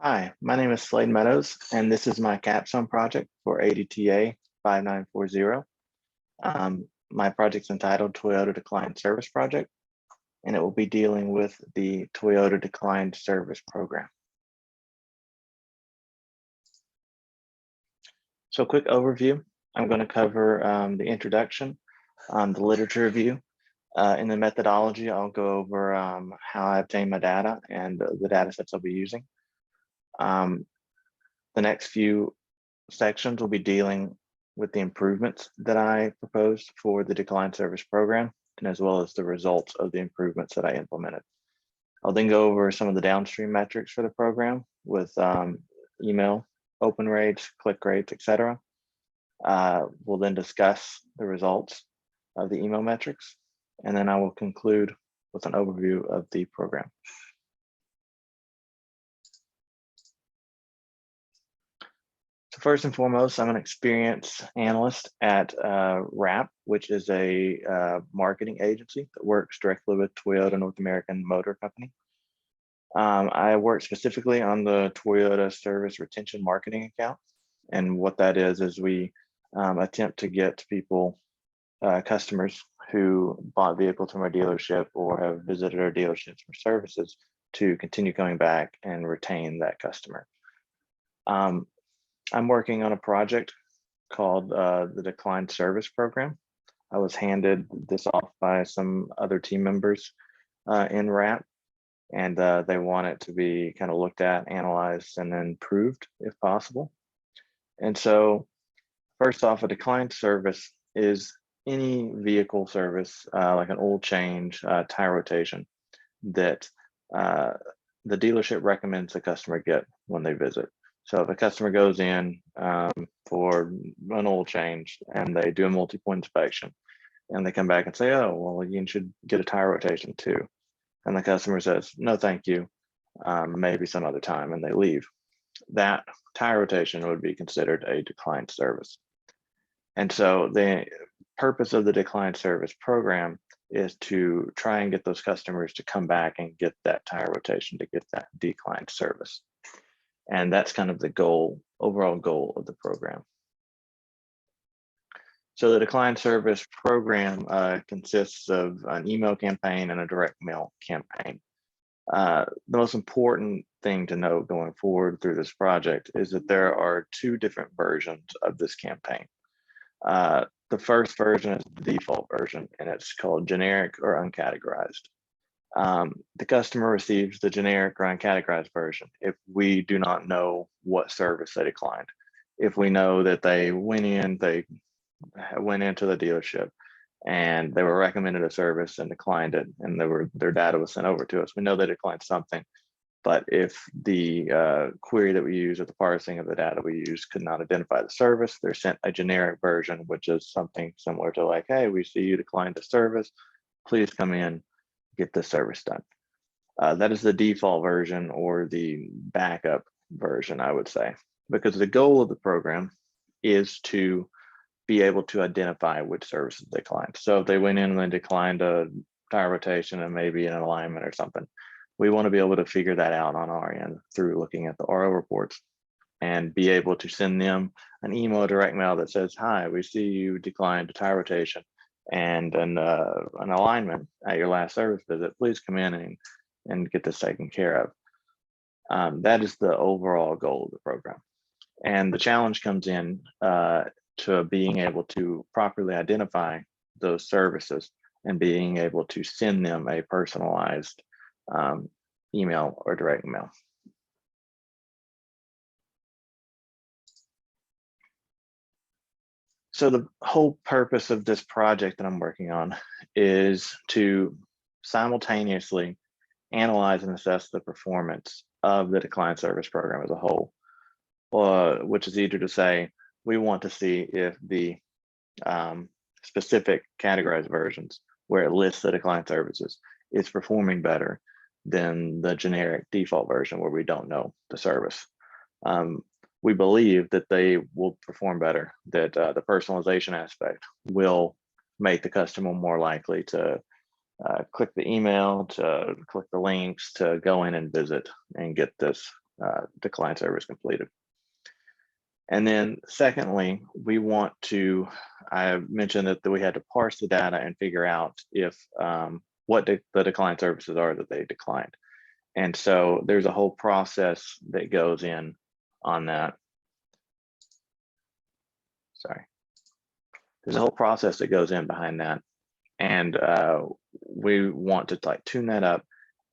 Hi, my name is Slade Meadows, and this is my Capstone project for ADTA 5940. My project's entitled Toyota Declined Service Project, and it will be dealing with the Toyota Declined Service Program. So quick overview, I'm going to cover the introduction, the literature review. In the methodology, I'll go over how I obtain my data and the data sets I'll be using. The next few sections will be dealing with the improvements that I proposed for the declined service program, and as well as the results of the improvements that I implemented. I'll then go over some of the downstream metrics for the program with email, open rates, click rates, etc. We'll then discuss the results of the email metrics, and then I will conclude with an overview of the program. So first and foremost, I'm an experienced analyst at WRAP, which is a marketing agency that works directly with Toyota North American Motor Company. I work specifically on the Toyota Service Retention Marketing account. And what that is we attempt to get people, customers who bought vehicles from our dealership or have visited our dealerships for services to continue coming back and retain that customer. I'm working on a project called the Declined Service Program. I was handed this off by some other team members in WRAP, and they want it to be kind of looked at, analyzed, and then proved if possible. And so first off, a declined service is any vehicle service like an oil change, tire rotation that the dealership recommends the customer get when they visit. So if a customer goes in for an oil change and they do a multi-point inspection and they come back and say, oh, well, you should get a tire rotation too. And the customer says, no, thank you, maybe some other time, and they leave. That tire rotation would be considered a declined service. And so the purpose of the declined service program is to try and get those customers to come back and get that tire rotation, to get that declined service. And that's kind of the goal, overall goal of the program. So the declined service program consists of an email campaign and a direct mail campaign. The most important thing to note going forward through this project is that there are two different versions of this campaign. The first version is the default version, and it's called generic or uncategorized. The customer receives the generic or uncategorized version if we do not know what service they declined. If we know that they went into the dealership and they were recommended a service and declined it, and their data was sent over to us, we know they declined something. But if the query that we use or the parsing of the data we use could not identify the service, they're sent a generic version, which is something similar to like, hey, we see you declined the service, please come in, get the service done. That is the default version or the backup version, I would say, because the goal of the program is to be able to identify which services declined. So if they went in and they declined a tire rotation and maybe an alignment or something, we want to be able to figure that out on our end through looking at the RO reports and be able to send them an email, direct mail that says, hi, we see you declined a tire rotation and an alignment at your last service visit. Please come in and get this taken care of. That is the overall goal of the program. And the challenge comes in to being able to properly identify those services and being able to send them a personalized email or direct mail. So the whole purpose of this project that I'm working on is to simultaneously analyze and assess the performance of the declined service program as a whole, which is easier to say, we want to see if the specific categorized versions where it lists the declined services is performing better than the generic default version where we don't know the service. We believe that they will perform better, that the personalization aspect will make the customer more likely to click the email, to click the links, to go in and visit and get this declined service completed. And then secondly, we want to, I mentioned that we had to parse the data and figure out if what the declined services are that they declined. And so there's a whole process that goes in on that. Sorry. There's a whole process that goes in behind that. And we want to like tune that up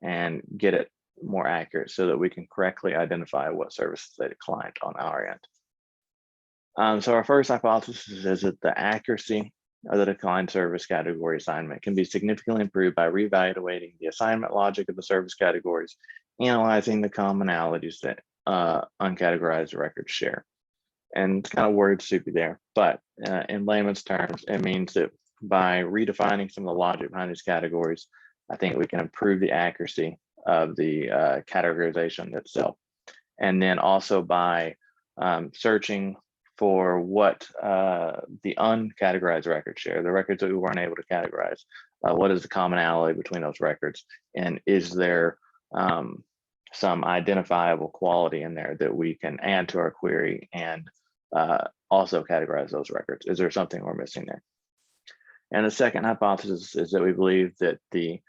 and get it more accurate so that we can correctly identify what services they declined on our end. So our first hypothesis is that the accuracy of the declined service category assignment can be significantly improved by reevaluating the assignment logic of the service categories, analyzing the commonalities that uncategorized records share. And it's kind of word soupy there, but in layman's terms, it means that by redefining some of the logic behind these categories, I think we can improve the accuracy of the categorization itself. And then also by searching for what the uncategorized records share, the records that we weren't able to categorize, what is the commonality between those records? And is there some identifiable quality in there that we can add to our query and also categorize those records? Is there something we're missing there? And the second hypothesis is that we believe that the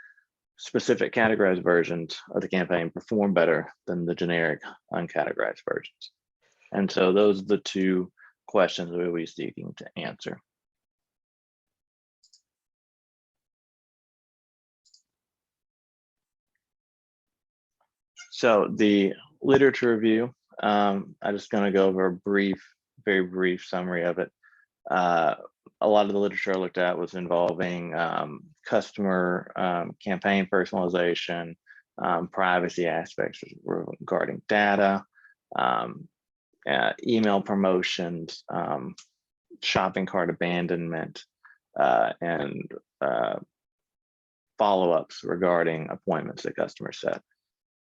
specific categorized versions of the campaign perform better than the generic uncategorized versions. And so those are the two questions we'll be seeking to answer. So the literature review, I'm just going to go over a very brief summary of it. A lot of the literature I looked at was involving customer campaign personalization, privacy aspects regarding data, email promotions, shopping cart abandonment, and follow-ups regarding appointments that customers set.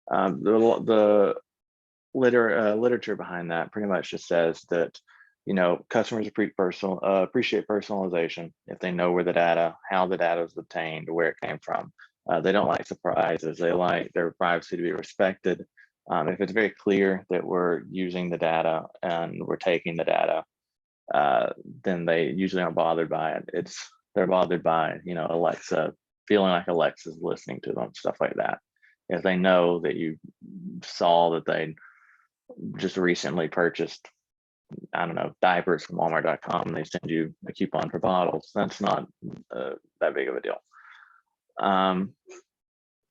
The literature behind that pretty much just says that, you know, customers appreciate personalization if they know where the data, how the data is obtained, where it came from. They don't like surprises. They like their privacy to be respected. If it's very clear that we're using the data and we're taking the data, then they usually aren't bothered by it. They're bothered by, you know, Alexa, feeling like Alexa's listening to them, stuff like that. If they know that you saw that they just recently purchased, I don't know, diapers from Walmart.com, and they send you a coupon for bottles, that's not that big of a deal.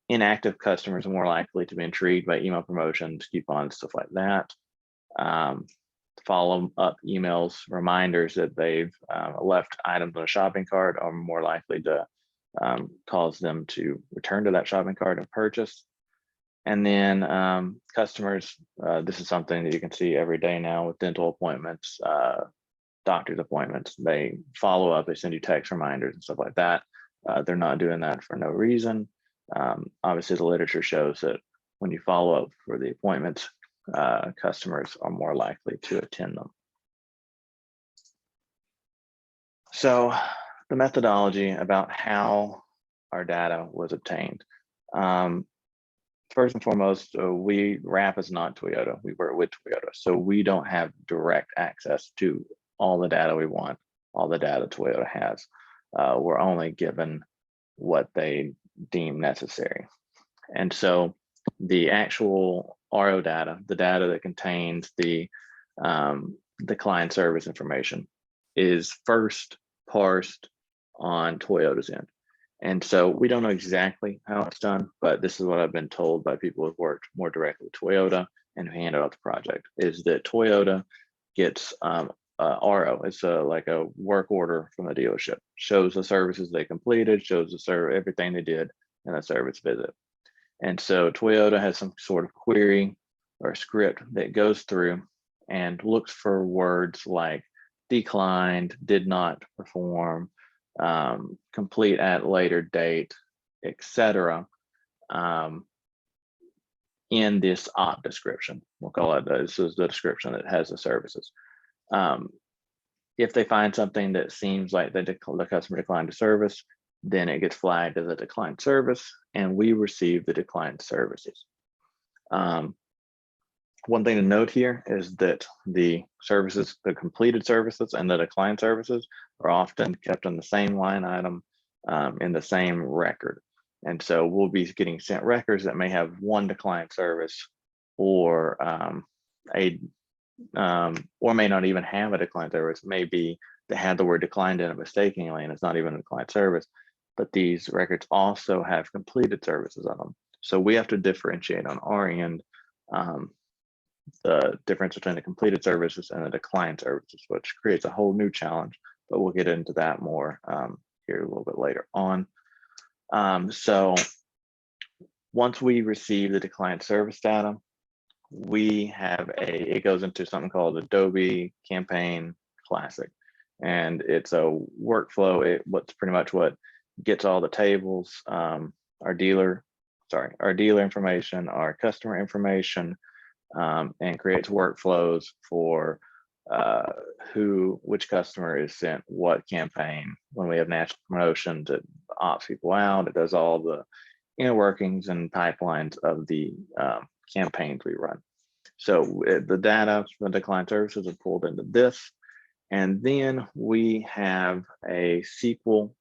Inactive customers are more likely to be intrigued by email promotions, coupons, stuff like that. Follow-up emails, reminders that they've left items on a shopping cart are more likely to cause them to return to that shopping cart and purchase. And then customers, this is something that you can see every day now with dental appointments, doctor's appointments. They follow up, they send you text reminders and stuff like that. They're not doing that for no reason. Obviously, the literature shows that when you follow up for the appointments, customers are more likely to attend them. So the methodology about how our data was obtained. First and foremost, RAP is not Toyota. We work with Toyota, so we don't have direct access to all the data we want, all the data Toyota has. We're only given what they deem necessary. And so the actual RO data, the data that contains the client service information, is first parsed on Toyota's end. And so we don't know exactly how it's done, but this is what I've been told by people who've worked more directly with Toyota and who handed out the project, is that Toyota gets RO. It's like a work order from the dealership, shows the services they completed, shows everything they did in a service visit. And so Toyota has some sort of query or script that goes through and looks for words like declined, did not perform, complete at later date, etc. In this op description. We'll call it, this is the description that has the services. If they find something that seems like the customer declined a service, then it gets flagged as a declined service, and we receive the declined services. One thing to note here is that the services, the completed services and the declined services are often kept in the same line item in the same record. And so we'll be getting sent records that may have one declined service or or may not even have a declined service. Maybe they had the word declined in it mistakenly and it's not even a declined service, but these records also have completed services on them. So we have to differentiate on our end the difference between the completed services and the declined services, which creates a whole new challenge, but we'll get into that more here a little bit later on. So once we receive the declined service data, we have it goes into something called Adobe Campaign Classic. And it's a workflow. What's pretty much what gets all the tables, our dealer information, our customer information, and creates workflows for which customer is sent what campaign. When we have national promotions, it opts people out. It does all the inner workings and pipelines of the campaigns we run. So the data from the declined services are pulled into this. And then we have a SQL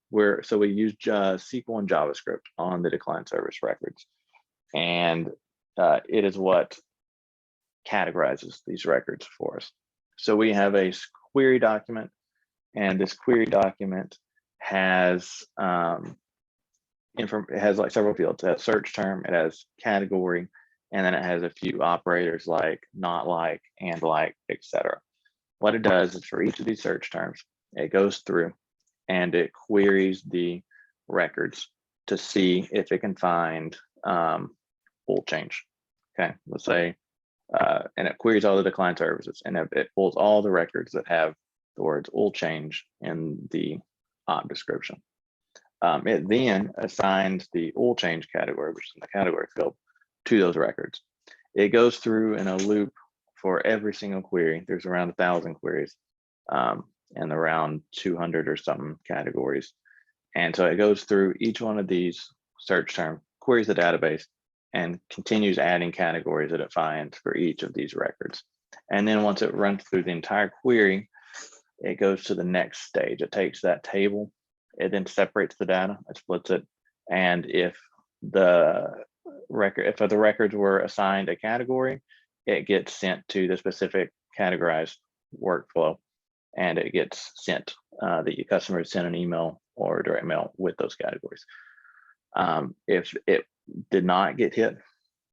so we use SQL and JavaScript on the declined service records. And it is what categorizes these records for us. So we have a query document, and this query document has it has like several fields. It has search term, it has category, and then it has a few operators like not like, and like, etc. What it does is for each of these search terms, it goes through and it queries the records to see if it can find full change. Okay, let's say, and it queries all the declined services, and it pulls all the records that have the words oil change in the op description. It then assigns the oil change category, which is in the category field, to those records. It goes through in a loop for every single query. There's around 1,000 queries and around 200 or something categories. And so it goes through each one of these search term, queries the database, and continues adding categories that it finds for each of these records. And then once it runs through the entire query, it goes to the next stage. It takes that table, it then separates the data, it splits it, and if the records were assigned a category, it gets sent to the specific categorized workflow, and it gets sent. The customer is sent an email or a direct mail with those categories. If it did not get hit,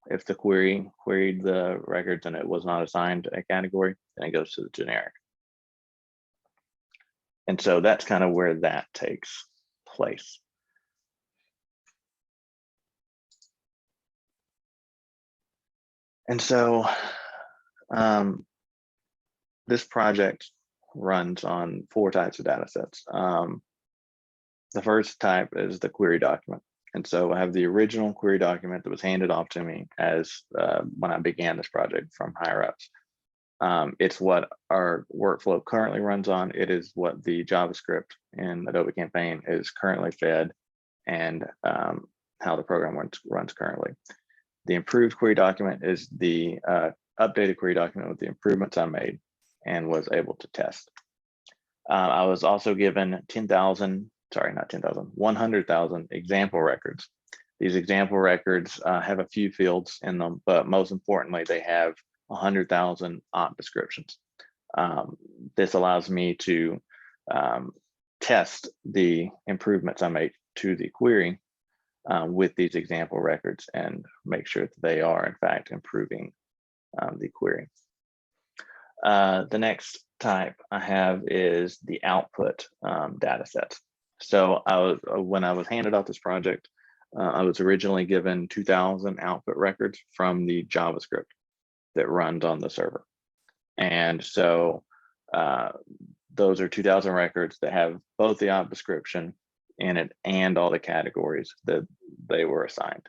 if the queried the records and it was not assigned a category, then it goes to the generic. And so that's kind of where that takes place. And so this project runs on 4 types of data sets. The first type is the query document. And so I have the original query document that was handed off to me as when I began this project from higher ups. It's what our workflow currently runs on. It is what the JavaScript in Adobe Campaign is currently fed, and how the program runs currently. The improved query document is the updated query document with the improvements I made and was able to test. I was also given 100,000 example records. These example records have a few fields in them, but most importantly, they have 100,000 op descriptions. This allows me to test the improvements I make to the query with these example records and make sure that they are in fact improving the query. The next type I have is the output data sets. So when I was handed off this project, I was originally given 2,000 output records from the JavaScript that runs on the server. And so those are 2,000 records that have both the op description in it and all the categories that they were assigned.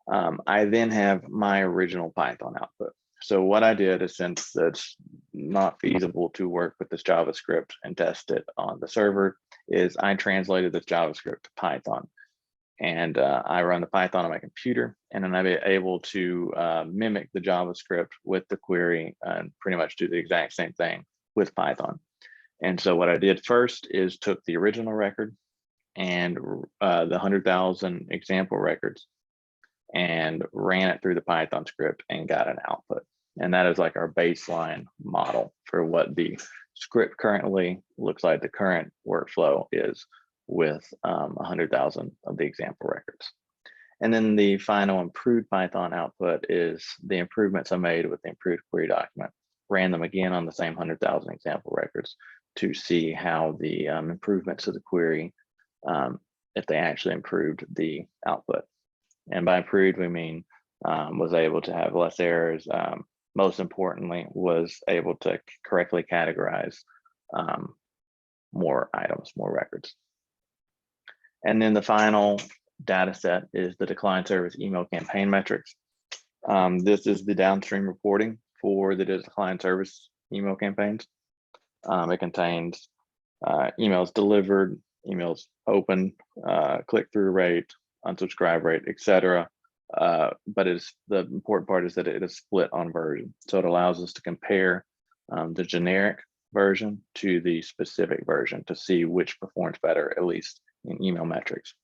I then have my original Python output. So what I did is, since it's not feasible to work with this JavaScript and test it on the server, is I translated this JavaScript to Python. And I run the Python on my computer, and then I'm able to mimic the JavaScript with the query and pretty much do the exact same thing with Python. And so what I did first is took the original record and the 100,000 example records and ran it through the Python script and got an output. And that is like our baseline model for what the script currently looks like. The current workflow is with 100,000 of the example records. And then the final improved Python output is the improvements I made with the improved query document. Ran them again on the same 100,000 example records to see how the improvements to the query, if they actually improved the output. And by improved, we mean was able to have less errors. Most importantly, was able to correctly categorize more items, more records. And then the final data set is the decline service email campaign metrics. This is the downstream reporting for the decline service email campaigns. It contains emails delivered, emails open, click-through rate, unsubscribe rate, etc. But the important part is that it is split on version. So it allows us to compare the generic version to the specific version to see which performs better, at least in email metrics.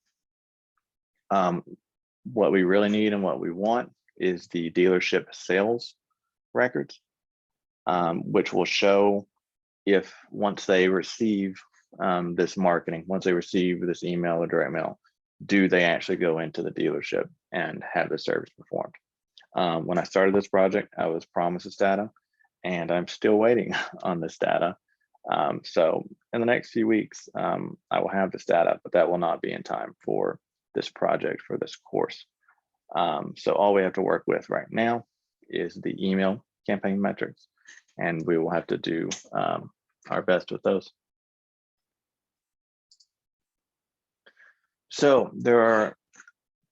What we really need and what we want is the dealership sales records, which will show if once they receive this marketing, once they receive this email or direct mail, do they actually go into the dealership and have the service performed? When I started this project, I was promised this data, and I'm still waiting on this data. So in the next few weeks, I will have this data, but that will not be in time for this project, for this course. So all we have to work with right now is the email campaign metrics, and we will have to do our best with those. So there are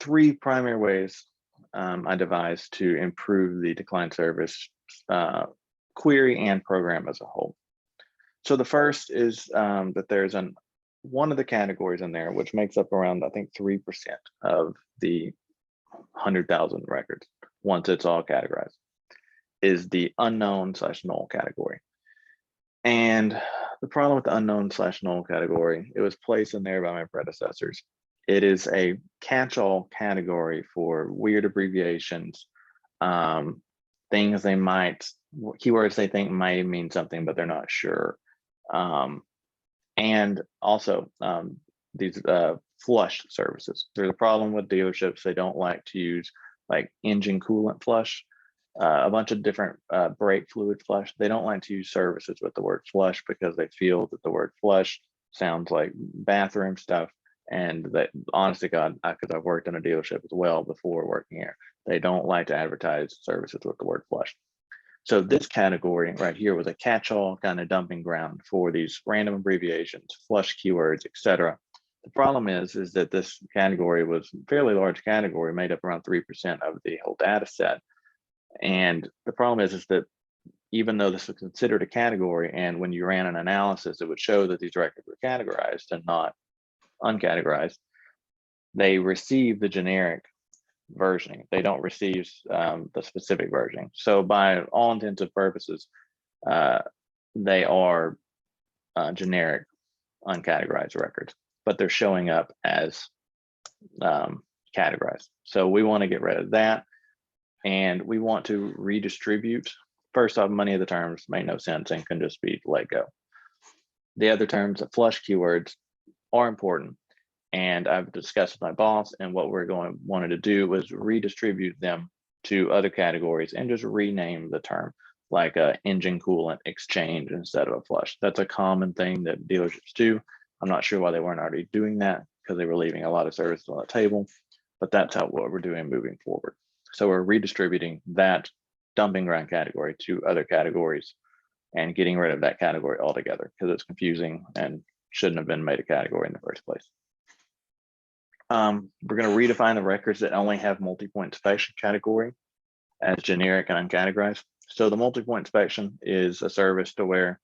three primary ways I devised to improve the decline service query and program as a whole. So the first is that there's one of the categories in there, which makes up around, I think, 3% of the 100,000 records, once it's all categorized, is the unknown/null category. And the problem with the unknown/null category, it was placed in there by my predecessors. It is a catch-all category for weird abbreviations, things they might, keywords they think might mean something, but they're not sure. And also these flush services. There's a problem with dealerships. They don't like to use like engine coolant flush, a bunch of different brake fluid flush. They don't like to use services with the word flush because they feel that the word flush sounds like bathroom stuff. And that, honest to God, because I've worked in a dealership as well before working here, they don't like to advertise services with the word flush. So this category right here was a catch-all kind of dumping ground for these random abbreviations, flush keywords, etc. The problem is that this category was a fairly large category, made up around 3% of the whole data set. And the problem is that even though this was considered a category, and when you ran an analysis, it would show that these records were categorized and not uncategorized, they receive the generic versioning. They don't receive the specific versioning. So by all intents and purposes, they are generic uncategorized records, but they're showing up as categorized. So we want to get rid of that, and we want to redistribute. First off, many of the terms make no sense and can just be let go. The other terms, the flush keywords, are important, and I've discussed with my boss, and what we're wanted to do was redistribute them to other categories and just rename the term, like a engine coolant exchange instead of a flush. That's a common thing that dealerships do. I'm not sure why they weren't already doing that, because they were leaving a lot of services on the table, but that's what we're doing moving forward. So we're redistributing that dumping ground category to other categories and getting rid of that category altogether, because it's confusing and shouldn't have been made a category in the first place. We're going to redefine the records that only have multi-point inspection category as generic and uncategorized. So the multi-point inspection is a service to where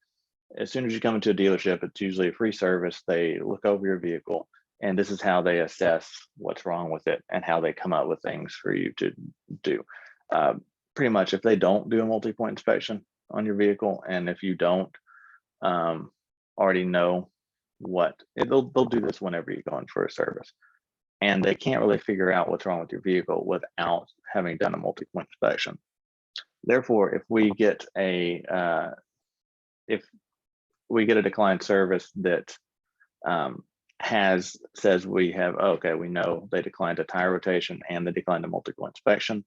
as soon as you come into a dealership, it's usually a free service. They look over your vehicle, And this is how they assess what's wrong with it and how they come up with things for you to do. Pretty much if they don't do a multi-point inspection on your vehicle, and if you don't already know they'll do this whenever you go in for a service. And they can't really figure out what's wrong with your vehicle without having done a multi-point inspection. Therefore, if we get a declined service that says we have, okay, we know they declined a tire rotation and they declined a multi-point inspection,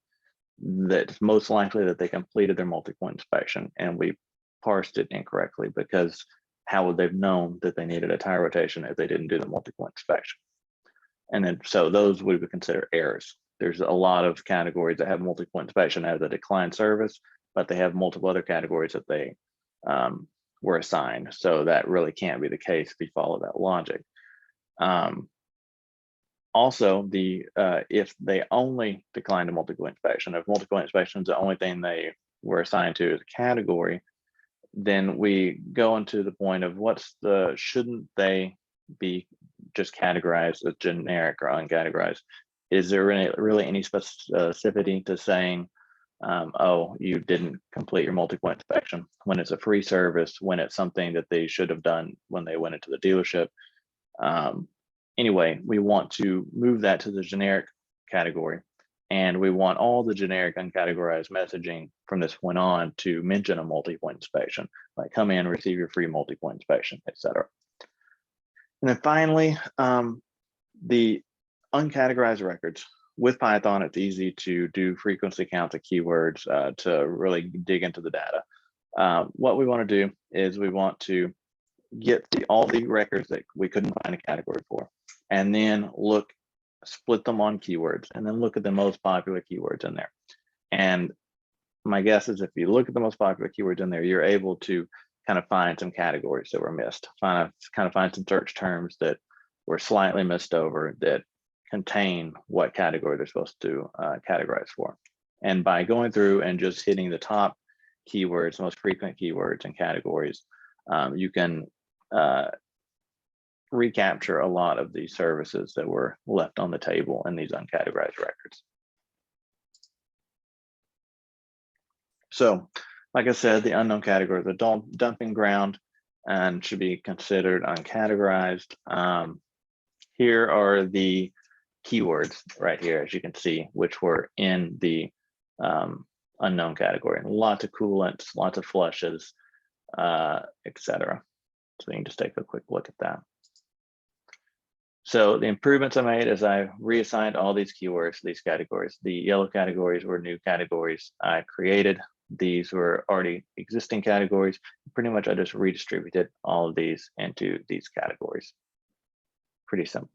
that's most likely that they completed their multi-point inspection and we parsed it incorrectly, because how would they have known that they needed a tire rotation if they didn't do the multi-point inspection? And then, so those we would consider errors. There's a lot of categories that have multi-point inspection as a declined service, but they have multiple other categories that they were assigned. So that really can't be the case if you follow that logic. Also, if they only declined a multi-point inspection, if multi-point inspection is the only thing they were assigned to as a category, then we go into the point of shouldn't they be just categorized as generic or uncategorized? Is there really any specificity to saying, oh, you didn't complete your multi-point inspection when it's a free service, when it's something that they should have done when they went into the dealership? Anyway, we want to move that to the generic category, and we want all the generic uncategorized messaging from this point on to mention a multi-point inspection, like come in, receive your free multi-point inspection, etc. And then finally, the uncategorized records. With Python, it's easy to do frequency counts of keywords to really dig into the data. What we want to do is we want to get all the records that we couldn't find a category for, and then split them on keywords, and then look at the most popular keywords in there. And my guess is if you look at the most popular keywords in there, you're able to kind of find some categories that were missed, kind of find some search terms that were slightly missed over that contain what category they're supposed to categorize for. And by going through and just hitting the top keywords, most frequent keywords and categories, you can recapture a lot of these services that were left on the table in these uncategorized records. So, like I said, the unknown category, the dumping ground, and should be considered uncategorized. Here are the keywords right here, as you can see, which were in the unknown category. And lots of coolants, lots of flushes, etc. So you can just take a quick look at that. So the improvements I made is I reassigned all these keywords to these categories. The yellow categories were new categories I created. These were already existing categories. Pretty much I just redistributed all of these into these categories. Pretty simple.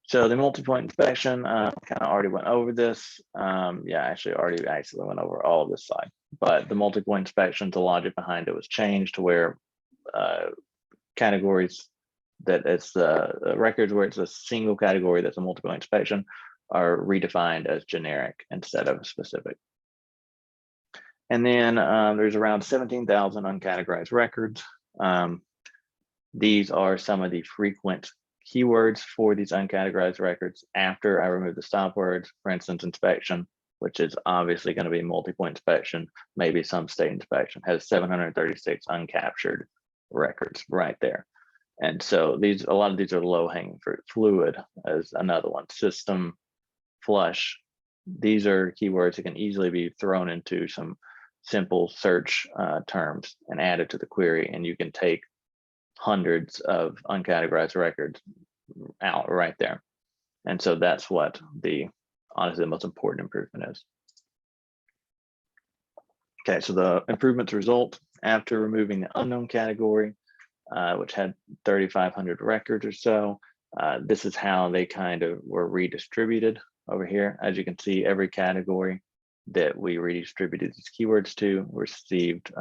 So the multi-point inspection, kind of already went over this. Yeah, actually went over all of this slide. But the multi-point inspection, the logic behind it was changed to where categories that it's records where it's a single category that's a multi-point inspection are redefined as generic instead of specific. And then there's around 17,000 uncategorized records. These are some of the frequent keywords for these uncategorized records after I remove the stop words. For instance, inspection, which is obviously going to be multi-point inspection, maybe some state inspection, has 736 uncaptured records right there. And so a lot of these are low-hanging fruit. Fluid is another one. System, flush. These are keywords that can easily be thrown into some simple search terms and added to the query, and you can take hundreds of uncategorized records out right there. And so that's what honestly the most important improvement is. Okay, so the improvements result after removing the unknown category, which had 3,500 records or so. This is how they kind of were redistributed over here. As you can see, every category that we redistributed these keywords to received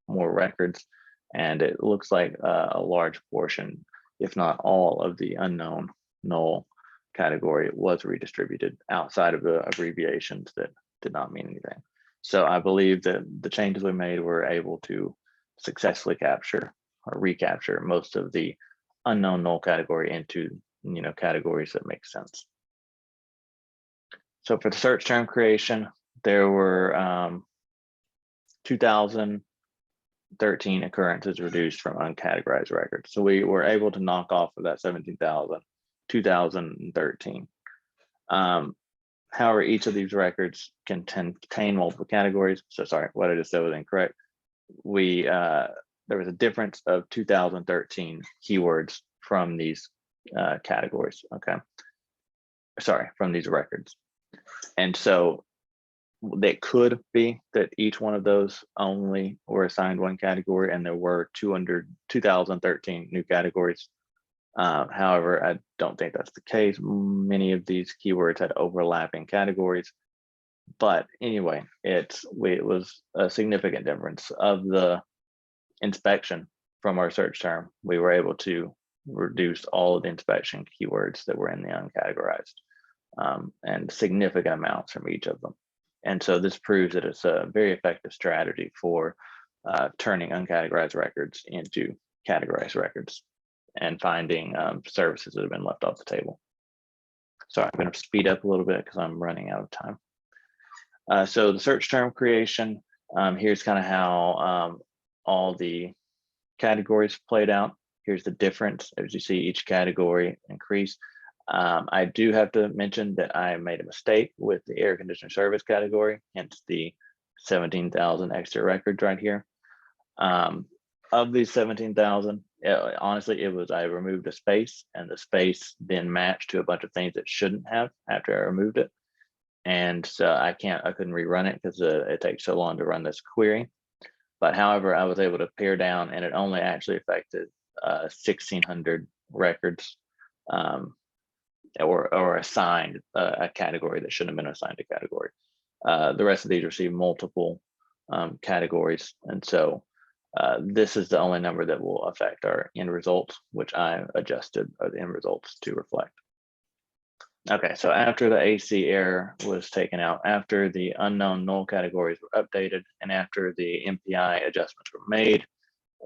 more records. And it looks like a large portion, if not all, of the unknown null category was redistributed outside of the abbreviations that did not mean anything. So I believe that the changes we made were able to successfully capture or recapture most of the unknown null category into categories that make sense. So for the search term creation, there were 2013 occurrences reduced from uncategorized records. So we were able to knock off of that 17,000, 2013. However, each of these records can contain multiple categories. So sorry, what I just said was incorrect. There was a difference of 2013 keywords from these categories. Okay, sorry, from these records. And so it could be that each one of those only were assigned one category, and there were 2013 new categories. However, I don't think that's the case. Many of these keywords had overlapping categories. But anyway, it was a significant difference of the inspection from our search term. We were able to reduce all of the inspection keywords that were in the uncategorized, and significant amounts from each of them. And so this proves that it's a very effective strategy for turning uncategorized records into categorized records and finding services that have been left off the table. So I'm going to speed up a little bit because I'm running out of time. So the search term creation, here's kind of how all the categories played out. Here's the difference. As you see, each category increased. I do have to mention that I made a mistake with the air conditioner service category, hence the 17,000 extra records right here. Of these 17,000, honestly, I removed a space, and the space then matched to a bunch of things that shouldn't have after I removed it. And so I couldn't rerun it because it takes so long to run this query. But however, I was able to pare down, and it only actually affected 1,600 records, or assigned a category that shouldn't have been assigned a category. The rest of these receive multiple categories. And so this is the only number that will affect our end results, which I adjusted the end results to reflect. Okay, so after the AC error was taken out, after the unknown null categories were updated, and after the MPI adjustments were made,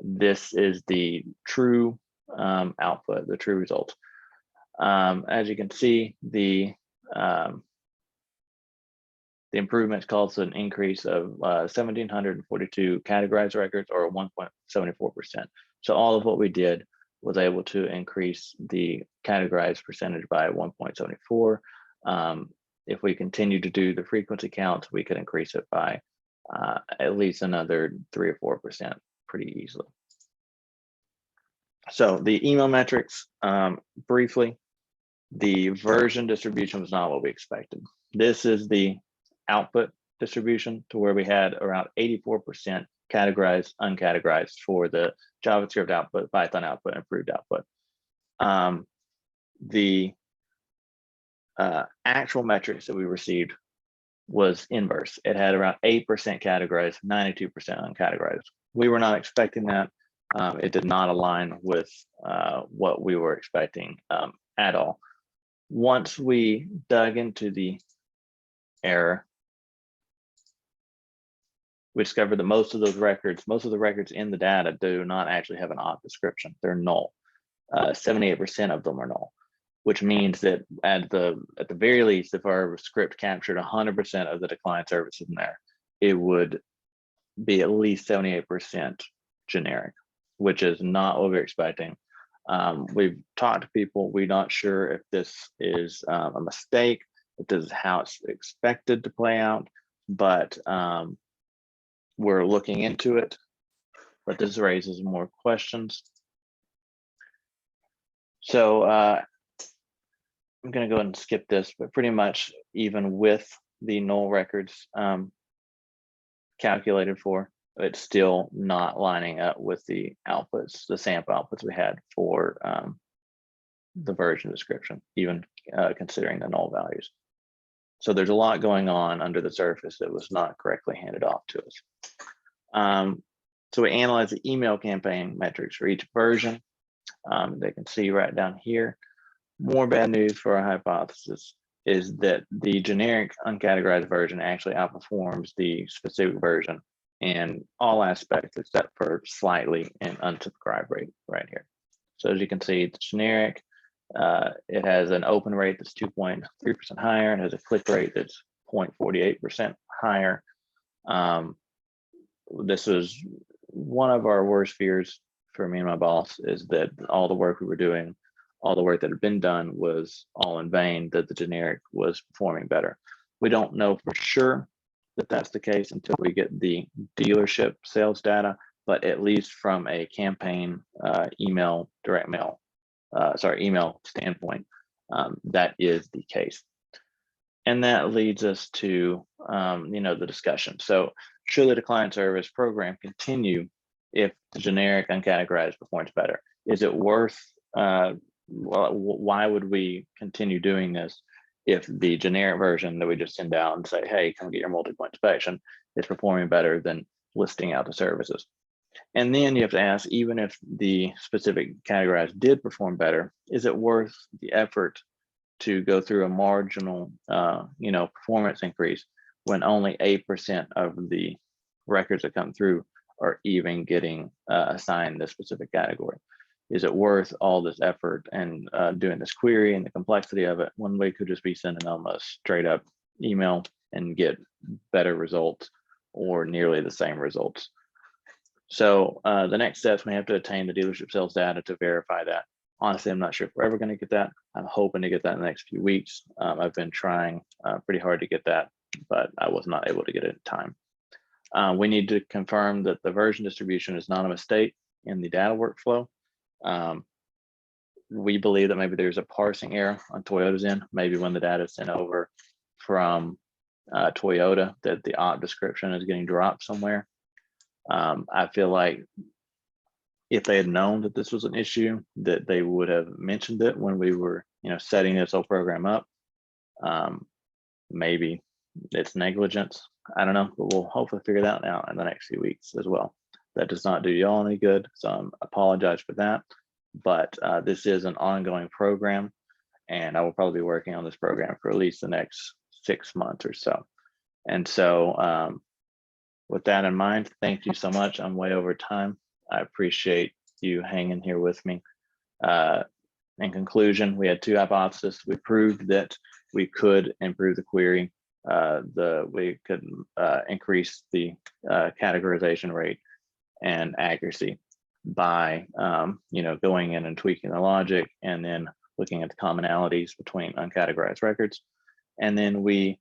this is the true output, the true result. As you can see, the improvements caused an increase of 1,742 categorized records, or 1.74%. So all of what we did was able to increase the categorized percentage by 1.74. If we continue to do the frequency counts, we could increase it by at least another 3 or 4% pretty easily. So the email metrics, briefly, the version distribution was not what we expected. This is the output distribution, to where we had around 84% categorized, uncategorized for the JavaScript output, Python output, and improved output. The actual metrics that we received was inverse. It had around 8% categorized, 92% uncategorized. We were not expecting that. It did not align with what we were expecting at all. Once we dug into the error, we discovered that most of the records in the data do not actually have an auth description. They're null. 78% of them are null, which means that at the very least, if our script captured 100% of the decline services in there, it would be at least 78% generic, which is not what we're expecting. We've talked to people. We're not sure if this is a mistake, if this is how it's expected to play out, but we're looking into it. But this raises more questions. So I'm going to go ahead and skip this, but pretty much even with the null records calculated for, it's still not lining up with the outputs, the sample outputs we had for the version description, even considering the null values. So there's a lot going on under the surface that was not correctly handed off to us. So we analyze the email campaign metrics for each version. They can see right down here. More bad news for our hypothesis is that the generic uncategorized version actually outperforms the specific version in all aspects except for slightly in unsubscribe rate right here. So as you can see, the generic, it has an open rate that's 2.3% higher and has a click rate that's 0.48% higher. This was one of our worst fears for me and my boss, is that all the work we were doing, all the work that had been done was all in vain, that the generic was performing better. We don't know for sure that that's the case until we get the dealership sales data, but at least from a campaign email standpoint, that is the case. And that leads us to the discussion. So should the decline service program continue if the generic uncategorized performs better? Is it worth, why would we continue doing this if the generic version that we just send out and say, hey, come get your multi-point inspection, is performing better than listing out the services? And then you have to ask, even if the specific categorized did perform better, is it worth the effort to go through a marginal performance increase when only 8% of the records that come through are even getting assigned this specific category? Is it worth all this effort and doing this query and the complexity of it when we could just be sending them a straight up email and get better results or nearly the same results? So the next steps, we have to obtain the dealership sales data to verify that. Honestly, I'm not sure if we're ever going to get that. I'm hoping to get that in the next few weeks. I've been trying pretty hard to get that, but I was not able to get it in time. We need to confirm that the version distribution is not a mistake in the data workflow. We believe that maybe there's a parsing error on Toyota's end. Maybe when the data is sent over from Toyota, that the op description is getting dropped somewhere. I feel like if they had known that this was an issue, that they would have mentioned it when we were, setting this whole program up. Maybe it's negligence. I don't know, but we'll hopefully figure that out in the next few weeks as well. That does not do y'all any good, so I apologize for that. But this is an ongoing program, and I will probably be working on this program for at least the next 6 months or so. And so with that in mind, thank you so much. I'm way over time. I appreciate you hanging here with me. In conclusion, we had two hypotheses. We proved that we could improve the query. We could increase the categorization rate and accuracy by going in and tweaking the logic and then looking at the commonalities between uncategorized records. And then we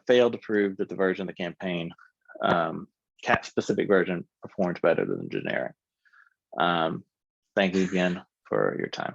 failed to prove that the version of the campaign, cat specific version, performs better than the generic. Thank you again for your time.